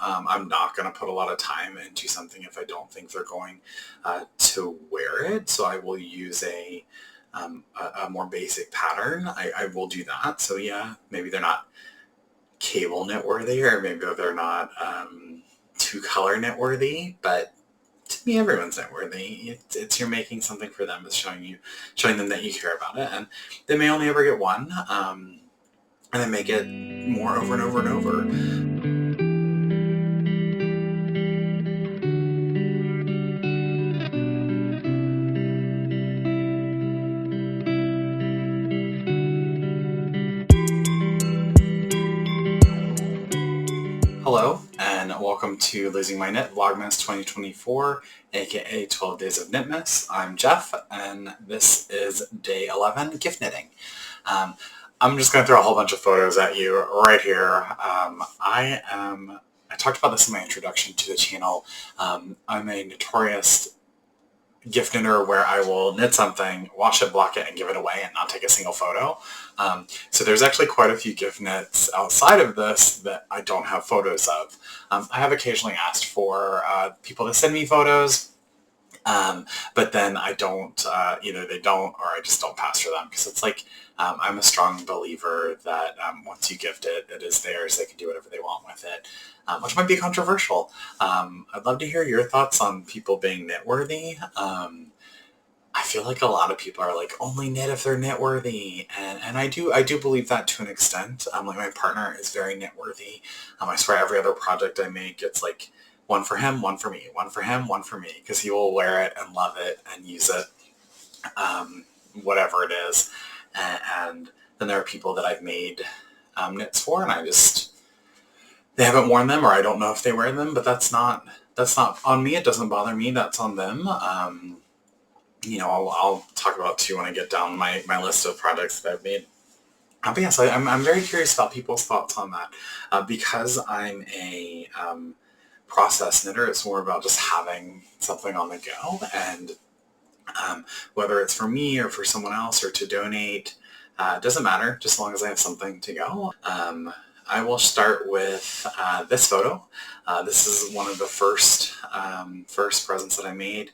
I'm not going to put a lot of time into something if I don't think they're going to wear it. So I will use a more basic pattern. I will do that. So yeah, maybe they're not cable knit worthy, or maybe they're not two color knit worthy, but to me, everyone's knit worthy. It's you're making something for them. It's showing them that you care about it, and they may only ever get one, and then make it more over and over and over. Hello, and welcome to Losing My Knit Vlogmas 2024, aka 12 Days of Knitmas. I'm Jeff, and this is day 11, gift knitting. I'm just going to throw a whole bunch of photos at you right here. I talked about this in my introduction to the channel. I'm a notorious gift knitter where I will knit something, wash it, block it, and give it away and not take a single photo. So there's actually quite a few gift knits outside of this that I don't have photos of. I have occasionally asked for people to send me photos, but then I don't, either they don't or I just don't pass for them, because it's like, I'm a strong believer that once you gift it, it is theirs. They can do whatever they want with it, which might be controversial. I'd love to hear your thoughts on people being knit worthy. I feel like a lot of people are like, only knit if they're knit worthy, and I do believe that to an extent. Like my partner is very knit worthy. I swear every other project I make, it's like one for him, one for me, one for him, one for me, because he will wear it and love it and use it, whatever it is. And then there are people that I've made knits for, and they haven't worn them, or I don't know if they wear them, but that's not on me. It doesn't bother me. That's on them. I'll talk about too when I get down my list of projects that I've made. But yes, I'm very curious about people's thoughts on that, because I'm a process knitter. It's more about just having something on the go, and whether it's for me or for someone else or to donate, doesn't matter, just as long as I have something to go. I will start with this photo. This is one of the first presents that I made.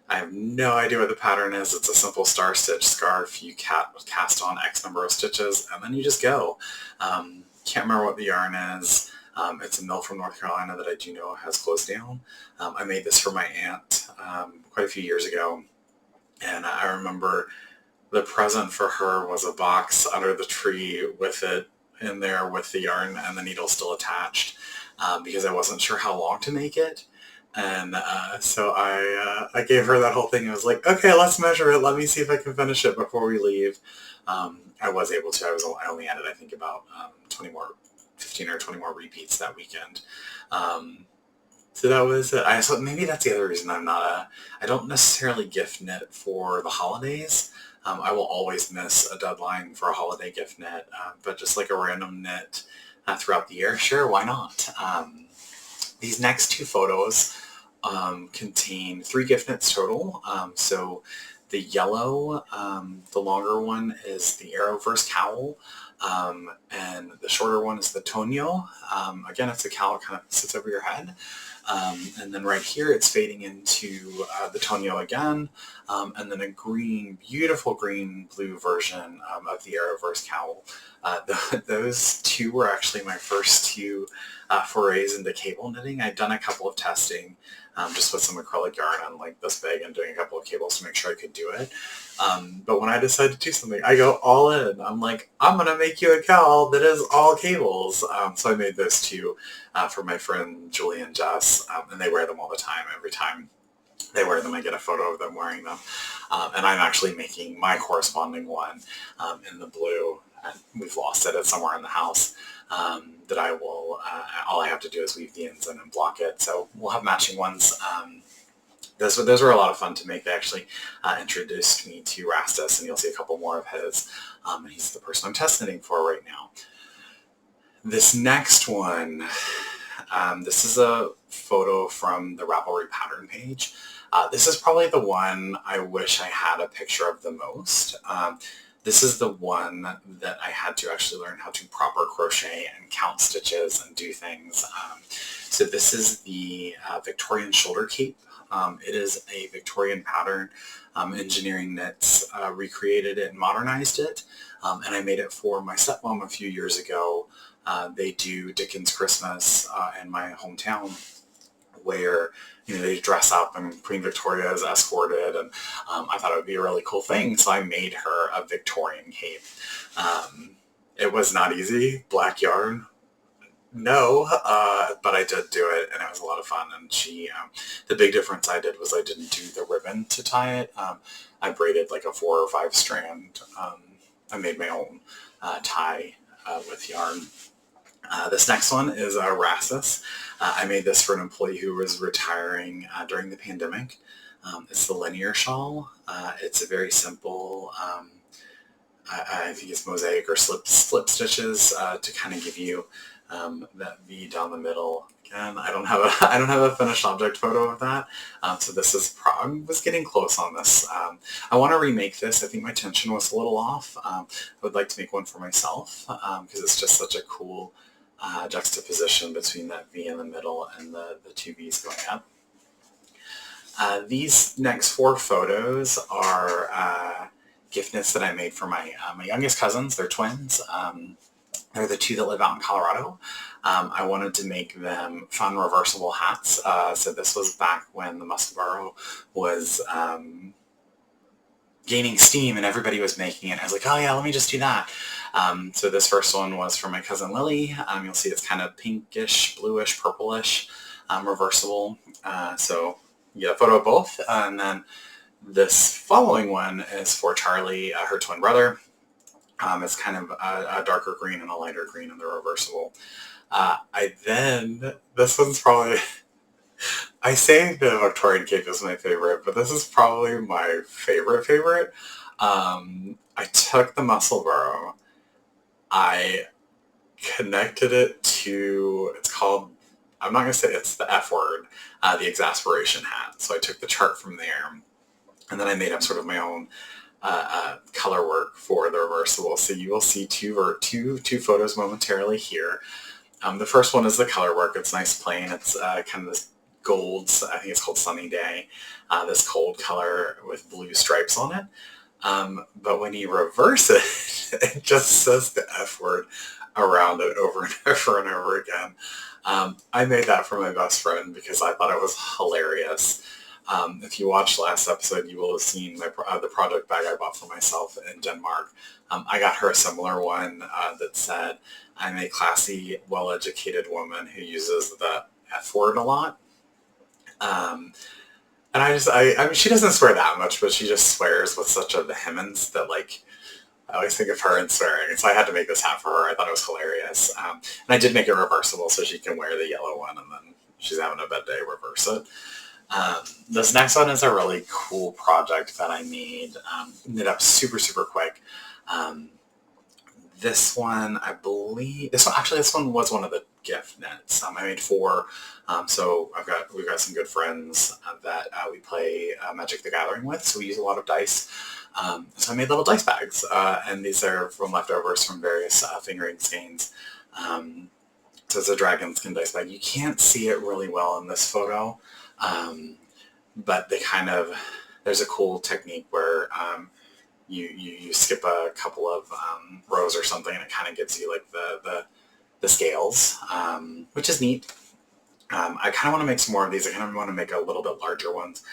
I have no idea what the pattern is. It's a simple star stitch scarf. You cast on X number of stitches, and then you just go. Can't remember what the yarn is. It's a mill from North Carolina that I do know has closed down. I made this for my aunt quite a few years ago, and I remember the present for her was a box under the tree with it in there with the yarn and the needle still attached, because I wasn't sure how long to make it. And so I gave her that whole thing. I was like, okay, let's measure it. Let me see if I can finish it before we leave. I was able to. I only added, I think, about 15 or 20 more repeats that weekend. So that was it. So maybe that's the other reason I don't necessarily gift knit for the holidays. I will always miss a deadline for a holiday gift knit, but just like a random knit throughout the year, sure, why not? These next two photos contain 3 gift knits total. So the yellow, the longer one is the Arrowverse cowl, and the shorter one is the Tonyo. Again, it's a cowl, it kind of sits over your head. And then right here it's fading into the Tonyo again, and then a beautiful green blue version of the Arrowverse cowl. Those two were actually my first 2 forays into cable knitting. I'd done a couple of testing, just with some acrylic yarn on like this big and doing a couple of cables to make sure I could do it. But when I decided to do something, I go all in. I'm like, I'm going to make you a cowl that is all cables. So I made those 2 for my friend Julie and Jess, and they wear them all the time. Every time they wear them, I get a photo of them wearing them. And I'm actually making my corresponding one in the blue. We've lost it. It's somewhere in the house. That I will, all I have to do is weave the ends in and block it. So we'll have matching ones. Those were a lot of fun to make. They actually introduced me to Rastus, and you'll see a couple more of his. And he's the person I'm test knitting for right now. This next one, this is a photo from the Ravelry pattern page. This is probably the one I wish I had a picture of the most. This is the one that I had to actually learn how to proper crochet and count stitches and do things. So this is the Victorian shoulder cape. It is a Victorian pattern. Engineering Knits recreated it and modernized it. And I made it for my stepmom a few years ago. They do Dickens Christmas in my hometown, where they dress up and Queen Victoria is escorted, and I thought it would be a really cool thing, so I made her a Victorian cape. It was not easy. Black yarn, no, but I did do it, and it was a lot of fun. And the big difference I did was I didn't do the ribbon to tie it. I braided like a 4 or 5 strand. I made my own tie with yarn. This next one is a Rassus. I made this for an employee who was retiring during the pandemic. It's the linear shawl. It's a very simple, I think it's mosaic or slip stitches to kind of give you that V down the middle. Again, I don't have a finished object photo of that. So this is I was getting close on this. I want to remake this. I think my tension was a little off. I would like to make one for myself because it's just such a cool juxtaposition between that V in the middle and the 2 V's going up. These next 4 photos are gift knits that I made for my youngest cousins. They're twins. They're the 2 that live out in Colorado. I wanted to make them fun reversible hats. So this was back when the Muscovaro was gaining steam and everybody was making it. I was like, oh yeah, let me just do that. So this first one was for my cousin Lily. You'll see it's kind of pinkish, bluish, purplish, reversible. So you get a photo of both. And then this following one is for Charlie, her twin brother. It's kind of a darker green and a lighter green, and they're reversible. This one's probably, I say the Victorian cape is my favorite, but this is probably my favorite. I took the Muscovaro, I connected it to, it's called, I'm not going to say it's the F word, the exasperation hat. So I took the chart from there, and then I made up sort of my own color work for the reversible. So you will see two photos momentarily here. The first one is the color work. It's nice plain. It's kind of this gold, I think it's called Sunny Day, this cold color with blue stripes on it. But when you reverse it, it just says the F word around it over and over and over again. I made that for my best friend because I thought it was hilarious. If you watched last episode, you will have seen the project bag I bought for myself in Denmark. I got her a similar one that said, I'm a classy, well-educated woman who uses the F word a lot. And I mean, she doesn't swear that much, but she just swears with such a vehemence that, like, I always think of her and swearing. And so I had to make this hat for her. I thought it was hilarious. And I did make it reversible so she can wear the yellow one, and then she's having a bad day, reverse it. This next one is a really cool project that I made. Knit up super quick. This one, I believe, this one was one of the gift knits. I made 4. So we've got some good friends that we play Magic the Gathering with, so we use a lot of dice. So I made little dice bags, and these are from leftovers from various fingering skeins. So it's a dragon skin dice bag. You can't see it really well in this photo, but there's a cool technique where you skip a couple of rows or something, and it kind of gives you like the scales, which is neat. I kind of want to make some more of these. I kind of want to make a little bit larger ones.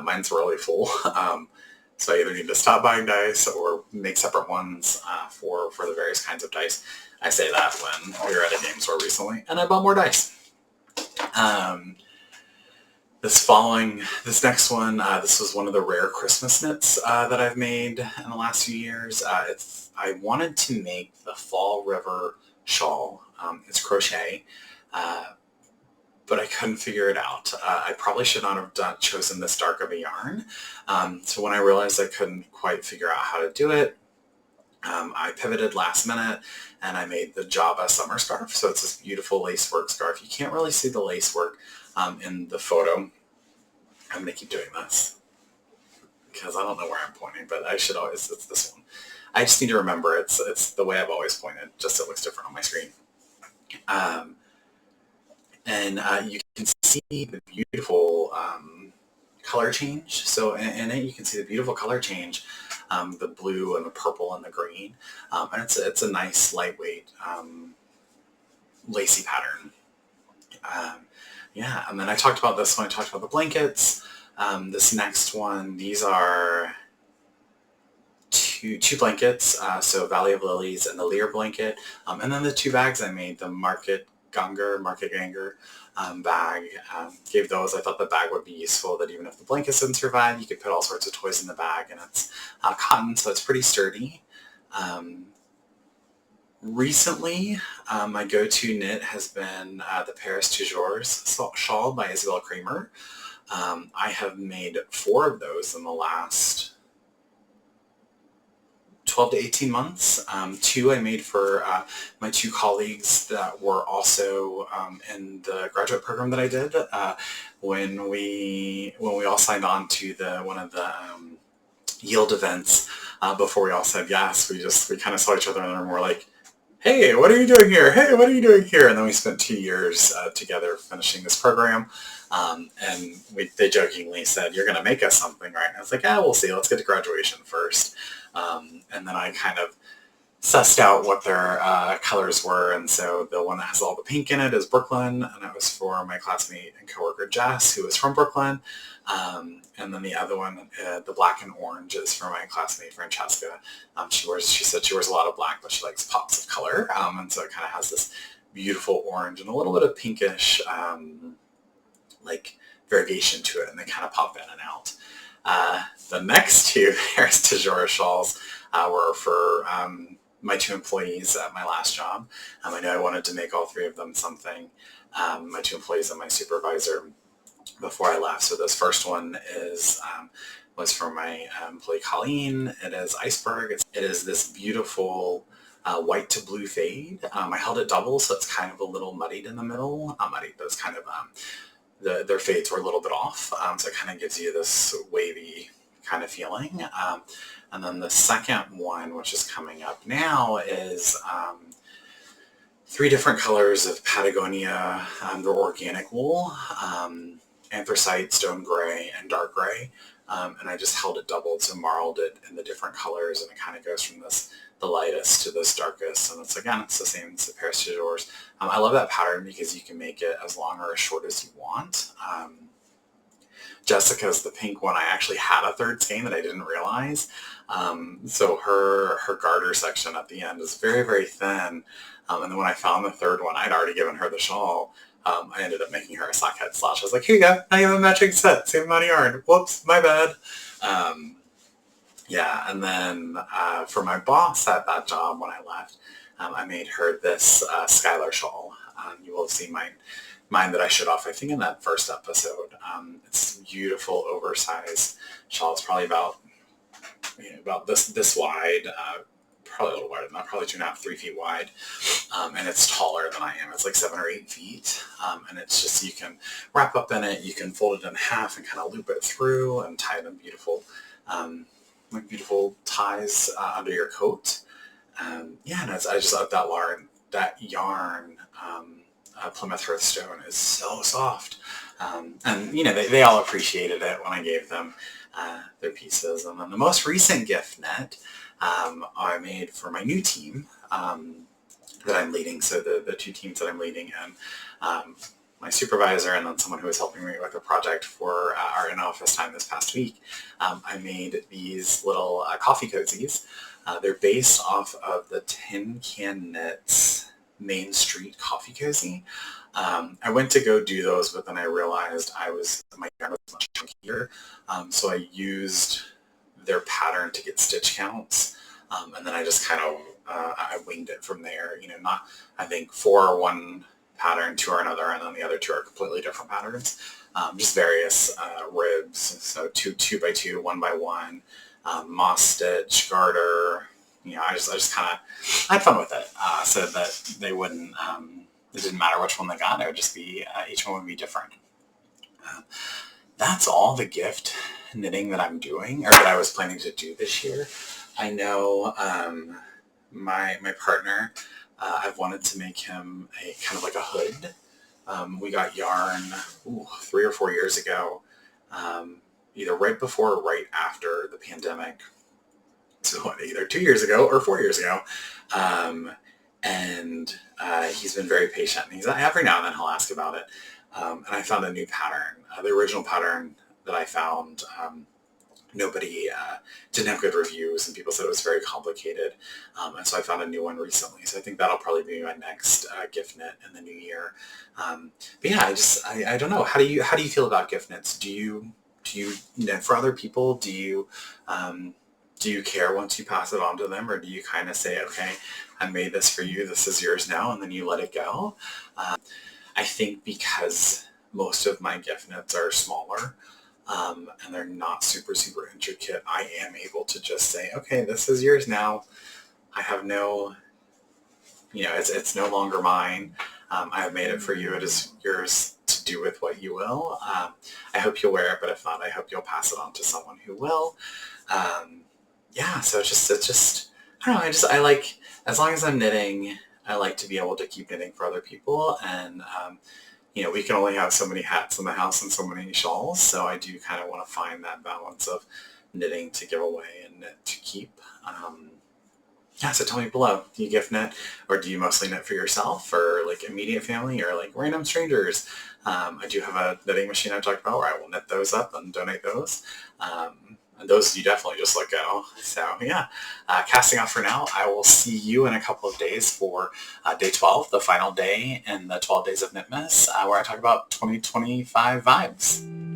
Mine's really full, so I either need to stop buying dice or make separate ones for the various kinds of dice. I say that when we were at a game store recently, and I bought more dice. This next one, this was one of the rare Christmas knits that I've made in the last few years. I wanted to make the Fall River shawl. It's crochet, but I couldn't figure it out. I probably should not have chosen this dark of a yarn. So when I realized I couldn't quite figure out how to do it, I pivoted last minute and I made the Java summer scarf. So it's this beautiful lace work scarf. You can't really see the lace work in the photo. I'm going to keep doing this because I don't know where I'm pointing, but I should always, it's this one. I just need to remember it's the way I've always pointed, just it looks different on my screen. And you can see the beautiful color change. So in it, you can see the beautiful color change, the blue and the purple and the green. And it's a nice, lightweight, lacy pattern. Yeah, and then I talked about this when I talked about the blankets. This next one, these are two blankets, so Valley of Lilies and the Lear blanket, and then the two bags I made, the Market Ganger bag, gave those. I thought the bag would be useful, that even if the blankets didn't survive, you could put all sorts of toys in the bag, and it's cotton, so it's pretty sturdy. Recently, my go-to knit has been the Paris Toujours shawl by Isabel Kramer. I have made 4 of those in the last 12 to 18 months. 2 I made for my 2 colleagues that were also in the graduate program that I did when we all signed on to one of the Yield events. Before we all said yes, we kind of saw each other in the room and we're like, hey, what are you doing here? Hey, what are you doing here? And then we spent 2 years together finishing this program. And they jokingly said, you're going to make us something, right? And I was like, we'll see. Let's get to graduation first. And then I kind of sussed out what their colors were. And so the one that has all the pink in it is Brooklyn. And it was for my classmate and coworker, Jess, who was from Brooklyn. And then the other one, the black and orange, is for my classmate, Francesca. She said she wears a lot of black, but she likes pops of color. And so it kind of has this beautiful orange and a little bit of pinkish, like variegation to it. And they kind of pop in and out. The next 2 Paris Toujours shawls were for my 2 employees at my last job. I know I wanted to make all 3 of them something. My 2 employees and my supervisor before I left. So this first one was for my employee Colleen. It is Iceberg. It is this beautiful white to blue fade. I held it double, so it's kind of a little muddied in the middle. Not muddied, but it's kind of their fades were a little bit off, so it kind of gives you this wavy kind of feeling. And then the second one, which is coming up now, is 3 different colors of Patagonia, their organic wool, anthracite, stone gray, and dark gray. And I just held it doubled, so marled it in the different colors, and it kind of goes from the lightest to this darkest. And it's the same as the Paris Toujours. I love that pattern because you can make it as long or as short as you want. Jessica's, the pink one, I actually had a 3rd skein that I didn't realize. So her garter section at the end is very, very thin. And then when I found the 3rd one, I'd already given her the shawl. I ended up making her a sock head slash. I was like, here you go. Now you have a matching set. Same amount of yarn. Whoops, my bad. Yeah, and then for my boss at that job when I left, I made her this Skylar shawl. You will have seen mine that I showed off, I think, in that first episode. It's a beautiful, oversized shawl. It's probably about this wide, probably a little wider than that, probably 2.5, 3 feet wide. And it's taller than I am. It's like 7 or 8 feet. And it's just, you can wrap up in it. You can fold it in half and kind of loop it through and tie it in beautiful ties under your coat. Yeah, and I just love that yarn. Plymouth Hearthstone is so soft. And, they all appreciated it when I gave them their pieces. And then the most recent gift knit I made for my new team that I'm leading. So the 2 teams that I'm leading, and my supervisor and then someone who was helping me with a project for our in-office time this past week, I made these little coffee cozies. They're based off of the Tin Can Knits Main Street coffee cozy. I went to go do those, but then I realized my yarn was much chunkier. So I used their pattern to get stitch counts. And then I just kind of, I winged it from there. I think 4 are one pattern, 2 are another, and then the other 2 are completely different patterns. Just various ribs. So 2 by 2, 1 by 1, moss stitch, garter. I just kind of, I had fun with it, so that they wouldn't, it didn't matter which one they got. It would just be, each one would be different. That's all the gift knitting that I'm doing, or that I was planning to do this year. I know my partner, I've wanted to make him a kind of like a hood. We got yarn 3 or 4 years ago, either right before or right after the pandemic. So either 2 years ago or 4 years ago. And he's been very patient. And every now and then he'll ask about it. And I found a new pattern. The original pattern that I found, nobody didn't have good reviews, and people said it was very complicated. And so I found a new one recently. So I think that'll probably be my next gift knit in the new year. But yeah, I don't know. How do you feel about gift knits? Do you knit for other people? Do you care once you pass it on to them, or do you kind of say, okay, I made this for you, this is yours now, and then you let it go? I think because most of my gift knits are smaller, and they're not super, super intricate, I am able to just say, okay, this is yours now. I have no, it's no longer mine. I have made it for you. It is yours to do with what you will. I hope you'll wear it, but if not, I hope you'll pass it on to someone who will. Yeah, so it's just, I don't know, I like, as long as I'm knitting, I like to be able to keep knitting for other people, and, we can only have so many hats in the house and so many shawls, so I do kind of want to find that balance of knitting to give away and knit to keep. Yeah, so tell me below, do you gift knit, or do you mostly knit for yourself, or like immediate family, or like random strangers? I do have a knitting machine I talked about where I will knit those up and donate those. And those you definitely just let go. So yeah, casting off for now. I will see you in a couple of days for day 12, the final day in the 12 Days of Knitmas, where I talk about 2025 vibes.